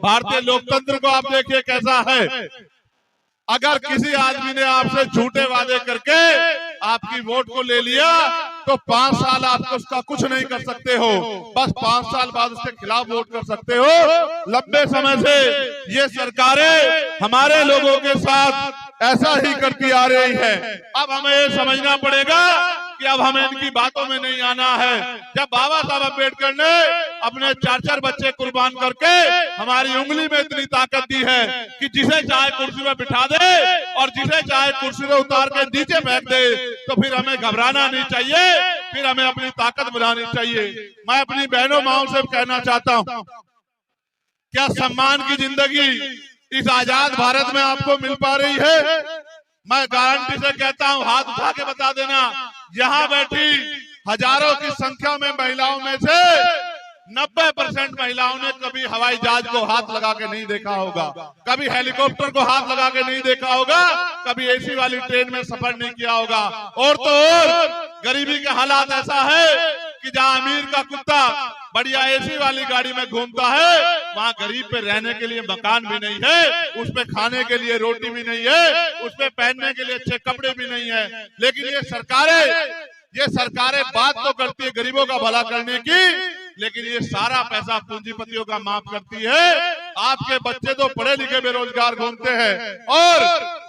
भारतीय लोकतंत्र को आप देखिए कैसा है। अगर किसी आदमी ने आपसे झूठे वादे करके आपकी वोट को ले लिया तो 5 साल आप उसका कुछ नहीं कर सकते हो, बस 5 साल बाद उसके खिलाफ वोट कर सकते हो। लंबे समय से ये सरकारें हमारे लोगों के साथ ऐसा ही करती आ रही है। अब हमें ये समझना पड़ेगा कि अब हमें इनकी बातों में नहीं आना है। जब बाबा साहब अम्बेडकर ने अपने 4-4 बच्चे कुर्बान करके हमारी उंगली में इतनी ताकत दी है कि जिसे चाहे कुर्सी में बिठा दे और जिसे चाहे कुर्सी में उतार के नीचे फेंक दे, तो फिर हमें घबराना नहीं चाहिए, फिर हमें अपनी ताकत बढ़ानी चाहिए। मैं अपनी बहनों माओं से कहना चाहता हूँ, क्या सम्मान की जिंदगी इस आजाद भारत में आपको मिल पा रही है? मैं गारंटी से कहता हूँ, हाथ उठा के बता देना, यहाँ बैठी हजारों की संख्या में महिलाओं में से 90% महिलाओं ने कभी हवाई जहाज को हाथ लगा के नहीं देखा होगा, कभी हेलीकॉप्टर को हाथ लगा के नहीं देखा होगा, कभी एसी वाली ट्रेन में सफर नहीं किया होगा। और तो और गरीबी के हालात ऐसा है कि जहाँ अमीर का कुत्ता बढ़िया एसी वाली गाड़ी में घूमता है, वहाँ गरीब पे रहने के लिए मकान भी नहीं है, उस पे खाने के लिए रोटी भी नहीं है, उस पे पहनने के लिए अच्छे कपड़े भी नहीं है। लेकिन ये सरकारें बात तो करती है गरीबों का भला करने की, लेकिन ये सारा पैसा पूंजीपतियों का माफ करती है। आपके बच्चे तो पढ़े लिखे बेरोजगार घूमते हैं, और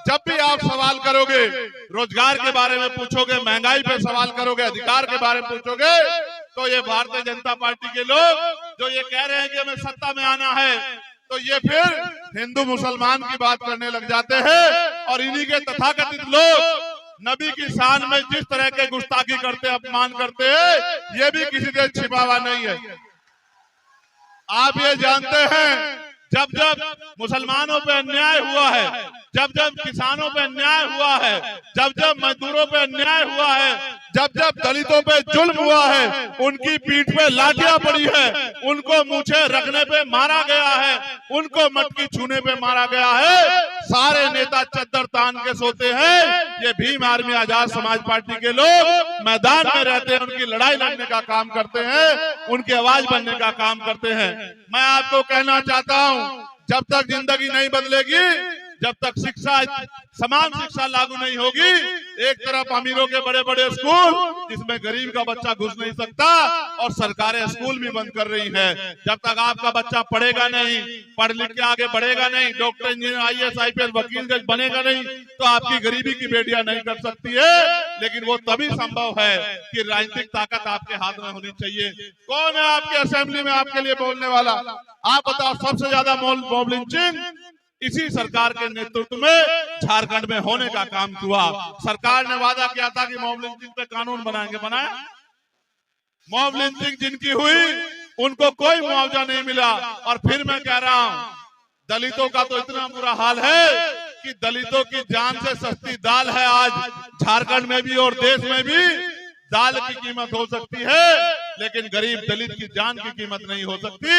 जब भी आप सवाल करोगे, रोजगार के बारे में पूछोगे, महंगाई पे सवाल करोगे, अधिकार के बारे में पूछोगे, तो ये भारतीय जनता पार्टी के लोग जो ये कह रहे हैं कि हमें सत्ता में आना है, तो ये फिर हिंदू मुसलमान की बात करने लग जाते हैं। और इन्हीं के तथाकथित लोग नबी की शान में जिस तरह के गुस्ताखी करते, अपमान करते हैं, ये भी किसी से छिपा हुआ नहीं है। आप ये जानते हैं, जब जब मुसलमानों पे अन्याय हुआ है, जब जब किसानों पे अन्याय हुआ है, जब जब मजदूरों पे अन्याय हुआ है, जब जब दलितों पे जुल्म हुआ है, उनकी पीठ पे लाठियां पड़ी है, उनको मूछे रखने पे मारा गया है, उनको मटकी छूने पे मारा गया है, सारे नेता चद्दर तान के सोते हैं। ये भीम आर्मी आजाद समाज पार्टी के लोग मैदान में रहते हैं, उनकी लड़ाई लड़ने का काम करते हैं, उनकी आवाज बनने का काम करते हैं। मैं आपको कहना चाहता हूँ, जब तक जिंदगी नहीं बदलेगी, जब तक शिक्षा समान शिक्षा लागू नहीं होगी, एक तरफ अमीरों के बड़े बड़े स्कूल जिसमें गरीब का बच्चा घुस नहीं सकता, और सरकारें स्कूल भी बंद कर रही हैं, जब तक आपका बच्चा पढ़ेगा नहीं, पढ़ लिख के आगे बढ़ेगा नहीं, डॉक्टर, इंजीनियर, IAS, IPS, वकील जज बनेगा नहीं, तो आपकी गरीबी की बेटियां नहीं कर सकती है। लेकिन वो तभी संभव है कि राजनीतिक ताकत आपके हाथ में होनी चाहिए। कौन है आपकी असेंबली में आपके लिए बोलने वाला? आप बताओ, सबसे ज्यादा मॉब लिंचिंग इसी सरकार के नेतृत्व में झारखंड में होने का काम हुआ। सरकार ने वादा किया था कि मॉब लिंचिंग पे कानून बनाएंगे, बनाया? मॉब लिंचिंग जिनकी हुई उनको कोई मुआवजा नहीं मिला। और फिर मैं कह रहा हूं, दलितों का तो इतना बुरा हाल है कि दलितों की जान से सस्ती दाल है आज झारखंड में भी, और देश में भी दाल की कीमत हो सकती है, लेकिन गरीब दलित की जान की कीमत नहीं हो सकती।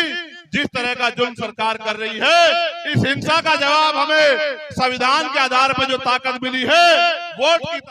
जिस तरह का जुल्म सरकार कर रही है, इस हिंसा का जवाब हमें संविधान के आधार पर जो ताकत मिली है, वोट की